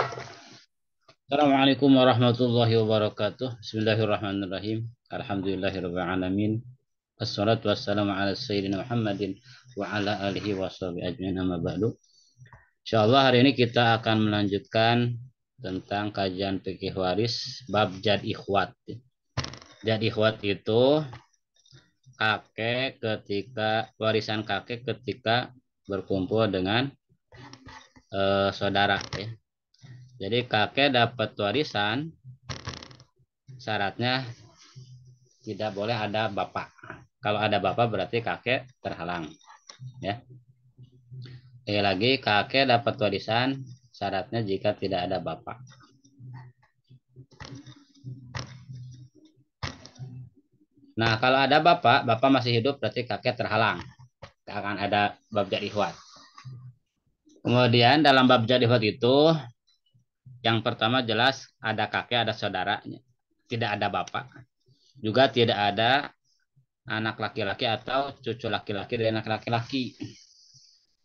Assalamualaikum warahmatullahi wabarakatuh. Bismillahirrahmanirrahim. Alhamdulillahirabbil alamin. Wassalatu wassalamu ala sayyidina Muhammadin wa ala alihi washabihi ajmain amma ba'du. Insyaallah hari ini kita akan melanjutkan tentang kajian fikih waris bab jad ikhwat. Jad ikhwat itu warisan kakek ketika berkumpul dengan saudara ya. Jadi kakek dapat warisan, syaratnya tidak boleh ada bapak. Kalau ada bapak berarti kakek terhalang. Ya. Lagi kakek dapat warisan, syaratnya jika tidak ada bapak. Nah, kalau ada bapak, bapak masih hidup berarti kakek terhalang. Tidak akan ada bab jadi ihwat. Kemudian dalam bab jadi ihwat itu, yang pertama jelas ada kakek, ada saudaranya. Tidak ada bapak. Juga tidak ada anak laki-laki atau cucu laki-laki dari anak laki-laki.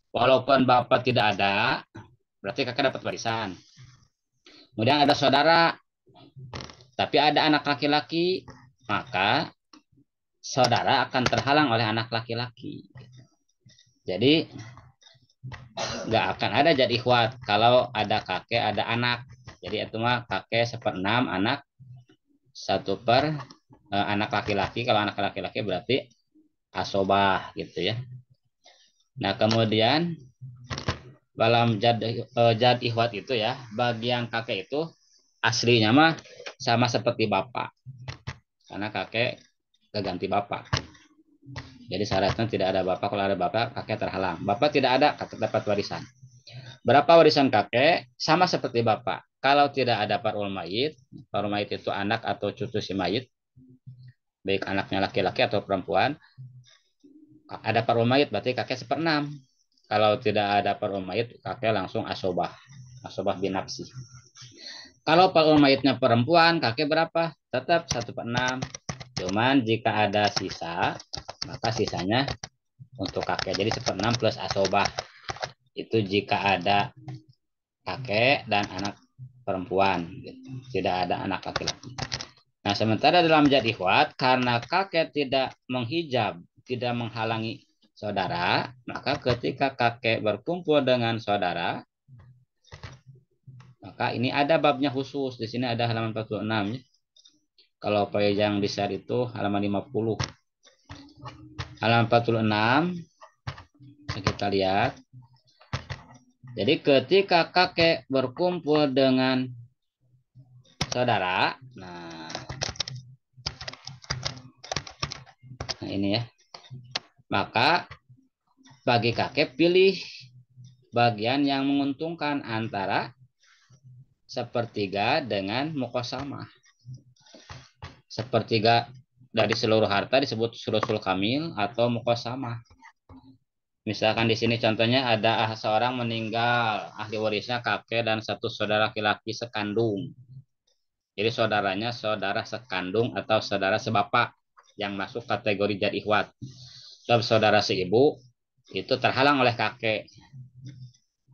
Walaupun bapak tidak ada, berarti kakek dapat warisan. Kemudian ada saudara, tapi ada anak laki-laki, maka saudara akan terhalang oleh anak laki-laki. Jadi nggak akan ada jadi ikhwat kalau ada kakek, ada anak. Jadi itu mah kakek 1/6, anak 1/, anak laki-laki. Kalau anak laki-laki berarti asobah gitu ya. Nah kemudian dalam jad ikhwat itu ya, bagian kakek itu aslinya mah sama seperti bapak, karena kakek keganti bapak. Jadi syaratnya tidak ada bapak. Kalau ada bapak, kakek terhalang. Bapak tidak ada, kakek dapat warisan. Berapa warisan kakek? Sama seperti bapak. Kalau tidak ada parul mayit itu anak atau cucu si mayit, baik anaknya laki-laki atau perempuan, ada parul mayit berarti kakek 1/6. Kalau tidak ada parul mayit, kakek langsung asobah. Asobah binafsi. Kalau parul mayitnya perempuan, kakek berapa? Tetap 1/6. Cuman jika ada sisa, maka sisanya untuk kakek. Jadi 1/6 plus asobah. Itu jika ada kakek dan anak perempuan. Tidak ada anak laki-laki. Nah, sementara dalam jadi ikhwat, karena kakek tidak menghijab, tidak menghalangi saudara, maka ketika kakek berkumpul dengan saudara, maka ini ada babnya khusus. Di sini ada halaman 46. Kalau yang besar itu halaman 50. Halaman 46, kita lihat. Jadi ketika kakek berkumpul dengan saudara, nah ini ya, maka bagi kakek pilih bagian yang menguntungkan antara sepertiga dengan mukosamah. Sepertiga dari seluruh harta disebut sulusul kamil atau mukosamah. Misalkan di sini contohnya ada seorang meninggal, ahli warisnya kakek dan satu saudara laki-laki sekandung. Jadi saudaranya saudara sekandung atau saudara sebapak yang masuk kategori jadi ikhwat. Sebab saudara seibu itu terhalang oleh kakek.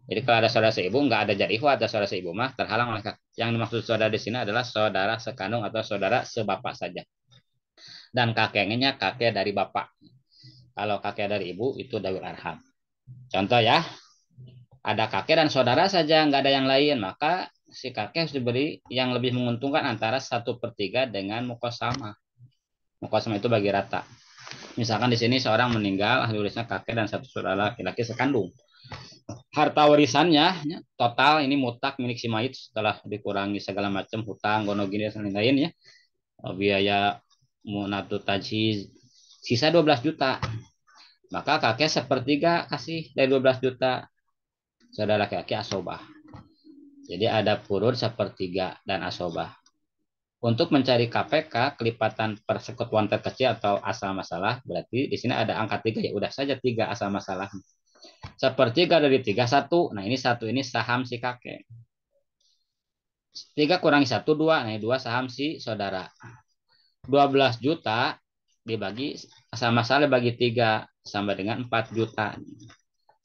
Jadi kalau ada saudara seibu nggak ada jadi ikhwat, ada saudara seibu mah terhalang oleh kakek. Yang dimaksud saudara di sini adalah saudara sekandung atau saudara sebapak saja. Dan kakeknya kakek dari bapak. Kalau kakek dari ibu itu dawil arham. Contoh ya, ada kakek dan saudara saja, nggak ada yang lain, maka si kakek harus diberi yang lebih menguntungkan antara 1/3 dengan mukosama. Mukosama itu bagi rata. Misalkan di sini seorang meninggal, ahli warisnya kakek dan satu saudara laki-laki sekandung. Harta warisannya total ini mutak milik si mayit setelah dikurangi segala macam hutang, gonogini dan lain-lain ya. Biaya munatu tajhiz sisa 12 juta. Maka kakek 1/3 kasih dari 12 juta. Saudara laki-laki asobah. Jadi ada purun 1/3 dan asobah. Untuk mencari KPK, kelipatan persekutuan terkecil atau asal masalah, berarti di sini ada angka 3 ya, udah saja 3 asal masalah. 1/3 dari 3, 1. Nah ini 1 ini saham si kakek. 3 kurangi 1, 2. Nah 2 saham si saudara. 12 juta dibagi asal masalah bagi 3 sama dengan 4 juta.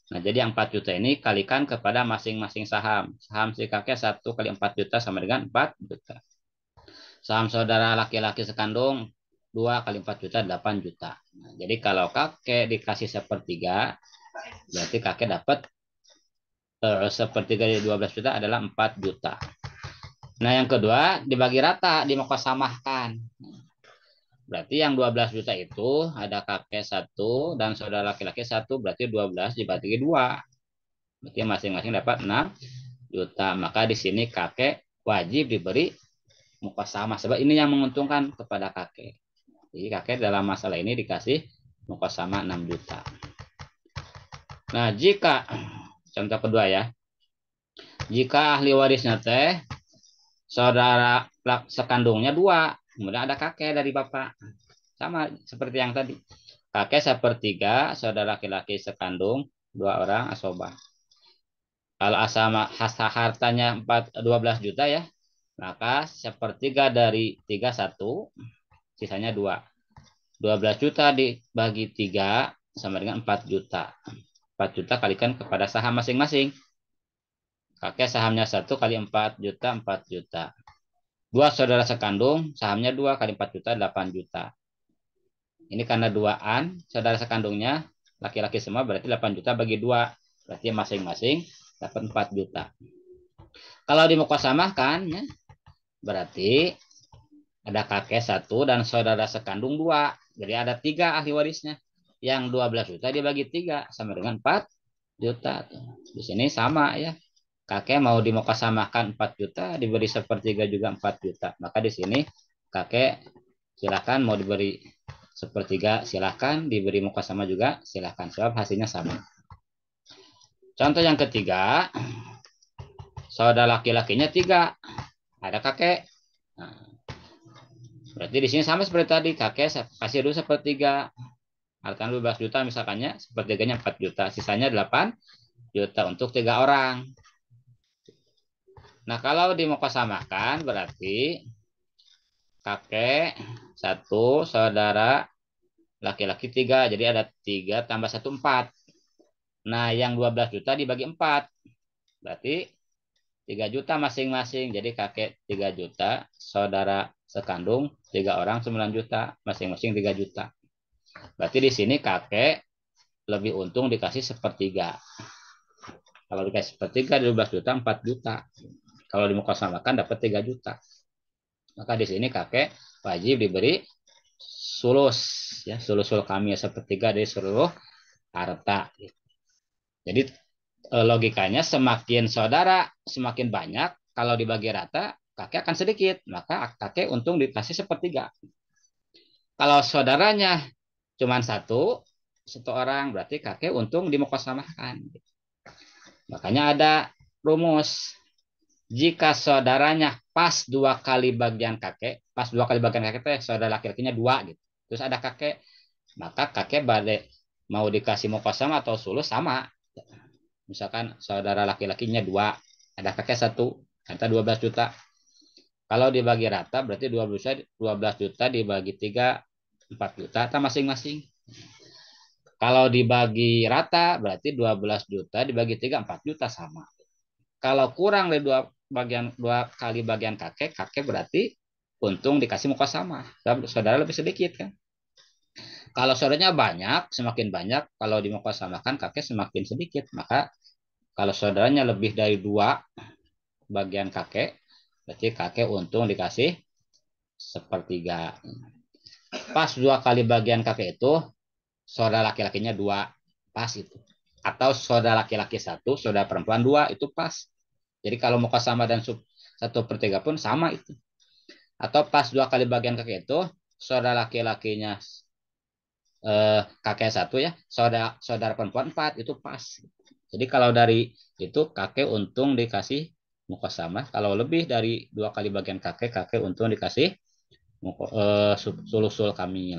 Nah, jadi yang 4 juta ini kalikan kepada masing-masing saham. Saham si kakek 1 kali 4 juta sama dengan 4 juta. Saham saudara laki-laki sekandung 2 kali 4 juta 8 juta. Nah, jadi kalau kakek dikasih sepertiga, berarti kakek dapat sepertiga dari 12 juta adalah 4 juta. Nah, yang kedua dibagi rata, dimukasamahkan. Berarti yang 12 juta itu ada kakek 1 dan saudara laki-laki 1, berarti 12 dibagi 2. Berarti masing-masing dapat 6 juta. Maka di sini kakek wajib diberi muka sama. Sebab ini yang menguntungkan kepada kakek. Jadi kakek dalam masalah ini dikasih muka sama 6 juta. Nah, jika contoh kedua ya. Jika ahli warisnya teh saudara sekandungnya 2, kemudian ada kakek dari bapak. Sama seperti yang tadi. Kakek sepertiga, saudara laki-laki sekandung 2 orang asobah. Kalau asama hartanya 12 juta ya, maka sepertiga dari 31, sisanya 2. 12 juta dibagi 3 sama dengan 4 juta. 4 juta kalikan kepada saham masing-masing. Kakek sahamnya 1 kali 4 juta, 4 juta. 2 saudara sekandung, sahamnya 2 kali 4 juta, 8 juta. Ini karena duaan, saudara sekandungnya laki-laki semua, berarti 8 juta bagi 2. Berarti masing-masing dapat 4 juta. Kalau dimukasamahkan, ya, berarti ada kakek 1 dan saudara sekandung 2. Jadi ada 3 ahli warisnya. Yang 12 juta dibagi 3 sama dengan 4 juta. Di sini sama ya. Kakek mau dimukasamahkan 4 juta, diberi sepertiga juga 4 juta. Maka di sini kakek silakan mau diberi sepertiga silakan, diberi mukasama juga silakan. Sebab hasilnya sama. Contoh yang ketiga, saudara laki-lakinya 3, ada kakek. Nah, berarti di sini sama seperti tadi, kakek kasih dulu sepertiga, hartanya 12 juta misalkannya, sepertiganya 4 juta, sisanya 8 juta untuk 3 orang. Nah, kalau dimukasamakan berarti kakek 1, saudara laki-laki 3, jadi ada 3 tambah 1, 4. Nah, yang 12 juta dibagi 4, berarti 3 juta masing-masing. Jadi kakek 3 juta, saudara sekandung 3 orang 9 juta, masing-masing 3 juta. Berarti di sini kakek lebih untung dikasih sepertiga. Kalau dikasih sepertiga 12 juta 4 juta. Kalau dimukasamakan dapat 3 juta. Maka di sini kakek wajib diberi sulus ya, sulusul kami sepertiga dari seluruh harta. Jadi logikanya semakin saudara semakin banyak, kalau dibagi rata kakek akan sedikit, maka kakek untung dikasih sepertiga. Kalau saudaranya cuma satu orang, berarti kakek untung dimukasamakan. Makanya ada rumus, jika saudaranya pas 2 kali bagian kakek, pas 2 kali bagian kakek teh saudara laki-lakinya 2 gitu, terus ada kakek, maka kakek balik mau dikasih mukasama atau sulus sama. Misalkan saudara laki-lakinya 2, ada kakek 1, kata 12 juta. Kalau dibagi rata berarti 12 juta dibagi 3, 4 juta atau masing-masing. Kalau dibagi rata berarti 12 juta dibagi 3, 4 juta sama. Kalau kurang dari 2 kali bagian kakek, kakek berarti untung dikasih muka sama. Saudara lebih sedikit kan. Kalau saudaranya banyak, semakin banyak. Kalau dimukasamakan kakek semakin sedikit. Maka kalau saudaranya lebih dari 2 bagian kakek, berarti kakek untung dikasih sepertiga. Pas 2 kali bagian kakek itu, saudara laki-lakinya 2, pas itu. Atau saudara laki-laki 1, saudara perempuan 2, itu pas. Jadi kalau muka sama dan 1/3 pun sama itu. Atau pas 2 kali bagian kakek itu, saudara laki-lakinya kakek 1 ya, saudara perempuan 4, itu pas. Jadi kalau dari itu kakek untung dikasih muka sama. Kalau lebih dari 2 kali bagian kakek, kakek untung dikasih sulusul kamil.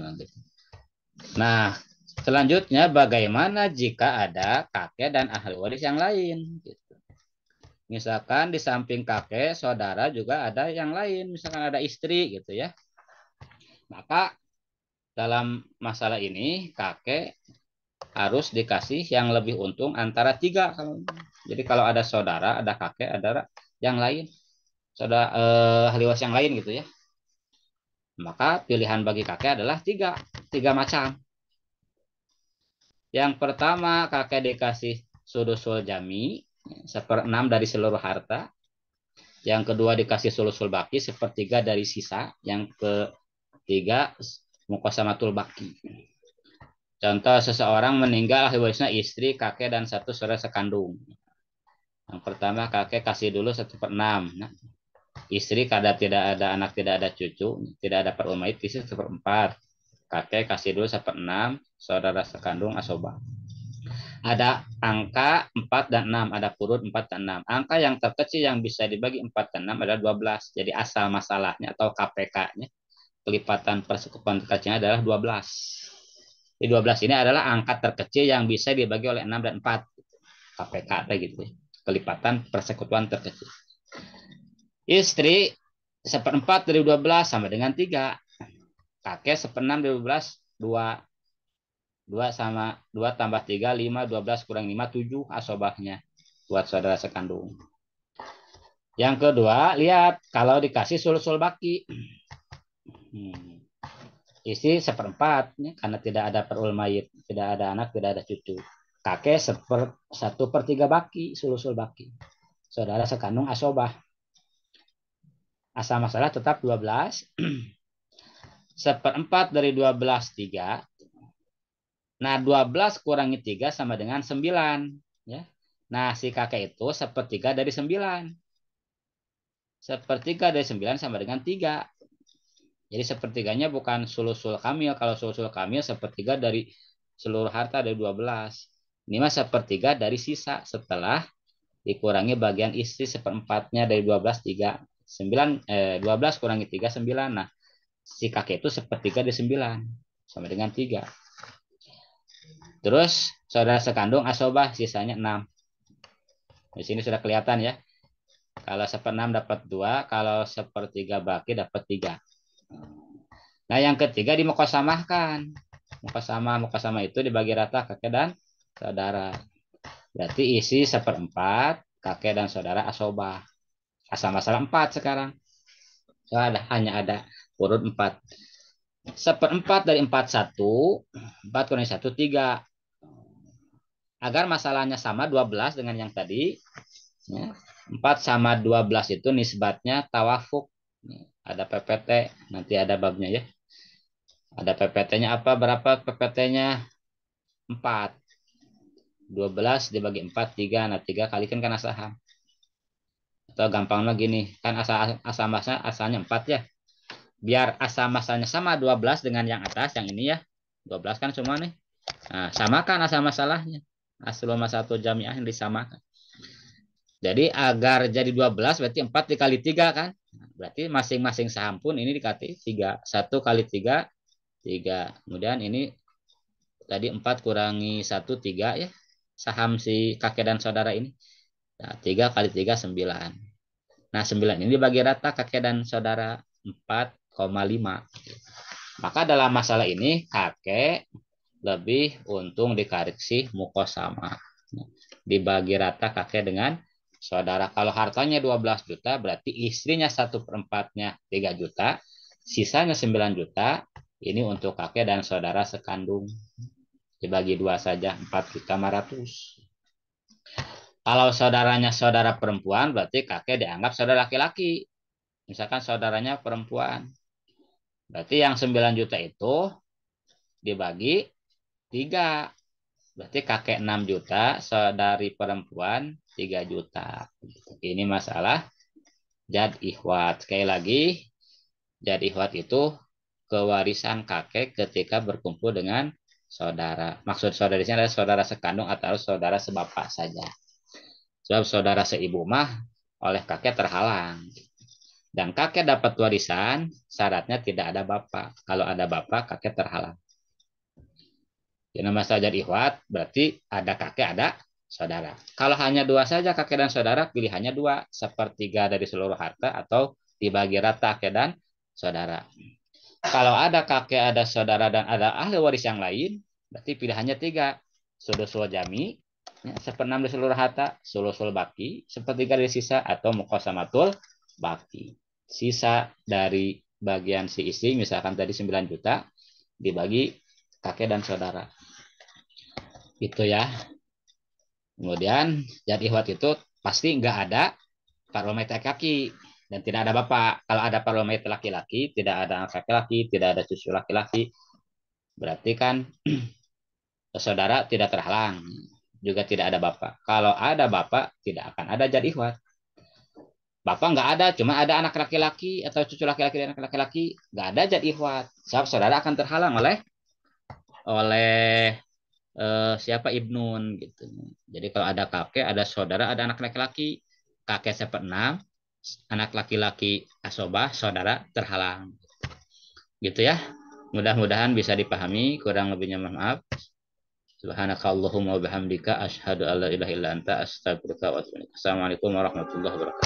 Nah, selanjutnya bagaimana jika ada kakek dan ahli waris yang lain? Misalkan di samping kakek, saudara juga ada yang lain. Misalkan ada istri gitu ya. Maka dalam masalah ini kakek harus dikasih yang lebih untung antara tiga. Jadi kalau ada saudara, ada kakek, ada yang lain, saudara ahli waris yang lain gitu ya. Maka pilihan bagi kakek adalah tiga macam. Yang pertama kakek dikasih sudusul jami, seperenam dari seluruh harta. Yang kedua dikasih sulusul baki, sepertiga dari sisa. Yang ketiga mukosamatul baki. Contoh seseorang meninggal ahli warisnya istri, kakek, dan satu saudara sekandung. Yang pertama kakek kasih dulu 1/6. Nah, istri kada tidak ada anak, tidak ada cucu, tidak ada perumait, isi 1/4. Kakek kasih dulu 1/6, saudara sekandung asobah. Ada angka 4 dan 6, ada kurun 4 dan 6. Angka yang terkecil yang bisa dibagi 4 dan 6 adalah 12. Jadi asal masalahnya atau KPK-nya, kelipatan persekutuan terkecilnya adalah 12. Di 12 ini adalah angka terkecil yang bisa dibagi oleh 6 dan 4. KPK gitu. Kelipatan persekutuan terkecil. Istri 1/4 dari 12 sama dengan 3. Kakek 1/6 dari 12, 2. 2 sama 2 tambah 3, 5, 12 kurang 5, 7 asobahnya buat saudara sekandung. Yang kedua, lihat kalau dikasih sul-sul baki. Istri 1/4 ya, karena tidak ada perul mayit, tidak ada anak, tidak ada cucu. Kakek 1/3 baki, sul-sul baki. Saudara sekandung asobah. Asal masalah tetap 12. 1/4 dari 12, 3. Nah, 12 kurangi 3 sama dengan 9. Ya. Nah, si kakek itu 1/3 dari 9. 1/3 dari 9 sama dengan 3. Jadi 1/3-nya bukan sulusul kamil. Kalau sulusul kamil 1/3 dari seluruh harta dari 12. Ini mah 1/3 dari sisa setelah dikurangi bagian istri 1/4-nya dari 12, 3. 12 kurangi 3, 9. Nah, si kakek itu 1/3 dari 9. Sama dengan 3. Terus saudara sekandung asobah sisanya 6. Di sini sudah kelihatan ya. Kalau 1/6 dapat 2, kalau 1/3 baki dapat 3. Nah, yang ketiga dimukosamahkan. Mukosama itu dibagi rata kakek dan saudara. Berarti isi 1/4, kakek dan saudara asobah. Asal masalah 4 sekarang. So, hanya ada urut 4. 1/4 dari 4, 1. 4 kurang 1, 3. Agar masalahnya sama 12 dengan yang tadi. Ya, 4 sama 12 itu nisbatnya tawafuk. Ada PPT, nanti ada babnya ya. Ada PPT-nya apa? Berapa PPT-nya? 4. 12 dibagi 4, 3. Nah, 3 kalikan kan saham. Atau gampangnya gini, kan asal masanya asalnya 4 ya. Biar asal masanya sama 12 dengan yang atas, yang ini ya. 12 kan semua nih. Nah, samakan asal masalahnya. Asal satu jamiah yang disamakan. Jadi agar jadi 12 berarti 4 dikali 3 kan. Berarti masing-masing saham pun ini dikali 3. 1 kali 3, 3. Kemudian ini tadi 4 kurangi 1, 3 ya. Saham si kakek dan saudara ini. Nah, 3 kali 3, 9. Nah, 9 ini dibagi rata kakek dan saudara 4,5. Maka dalam masalah ini kakek lebih untung dikoreksi mukosama. Dibagi rata kakek dengan saudara. Kalau hartanya 12 juta, berarti istrinya 1/4-nya 3 juta, sisanya 9 juta. Ini untuk kakek dan saudara sekandung. Dibagi 2 saja, 4.500.000. Kalau saudaranya saudara perempuan, berarti kakek dianggap saudara laki-laki. Misalkan saudaranya perempuan. Berarti yang 9 juta itu dibagi 3. Berarti kakek 6 juta, saudari perempuan 3 juta. Ini masalah jad ikhwat. Sekali lagi, jad ikhwat itu kewarisan kakek ketika berkumpul dengan saudara. Maksud saudara ini adalah saudara sekandung atau saudara sebapak saja. Sebab saudara seibu mah oleh kakek terhalang. Dan kakek dapat warisan, syaratnya tidak ada bapak. Kalau ada bapak, kakek terhalang. Jadi nama saja ikhwat, berarti ada kakek, ada saudara. Kalau hanya 2 saja kakek dan saudara, pilihannya 2. 1/3 dari seluruh harta atau dibagi rata kakek dan saudara. Kalau ada kakek, ada saudara, dan ada ahli waris yang lain, berarti pilihannya 3. sudusul jami, ya, seperenam dari seluruh harta, sulusul baki, sepertiga dari sisa, atau mukosamatul baki. Sisa dari bagian si istri, misalkan tadi 9 juta, dibagi kakek dan saudara. Itu ya. Kemudian jadi ihwat itu pasti nggak ada parlementer laki-laki dan tidak ada bapak. Kalau ada parlementer laki-laki, tidak ada anak laki-laki, tidak ada cucu laki-laki, berarti kan saudara tidak terhalang. Juga tidak ada bapak. Kalau ada bapak, tidak akan ada jadi ihwat. Bapak nggak ada, cuma ada anak laki-laki atau cucu laki-laki dan anak laki-laki, nggak ada jadi ihwat. Sebab saudara akan terhalang oleh oleh siapa ibnun gitu. Jadi kalau ada kakek, ada saudara, ada anak laki-laki, kakek seperenam, anak laki-laki asobah, saudara terhalang. Gitu ya. Mudah-mudahan bisa dipahami, kurang lebihnya mohon maaf. Subhanakallahumma wa bihamdika asyhadu an la ilaha illa anta astaghfiruka wa atubu ilaik. Assalamualaikum warahmatullahi wabarakatuh.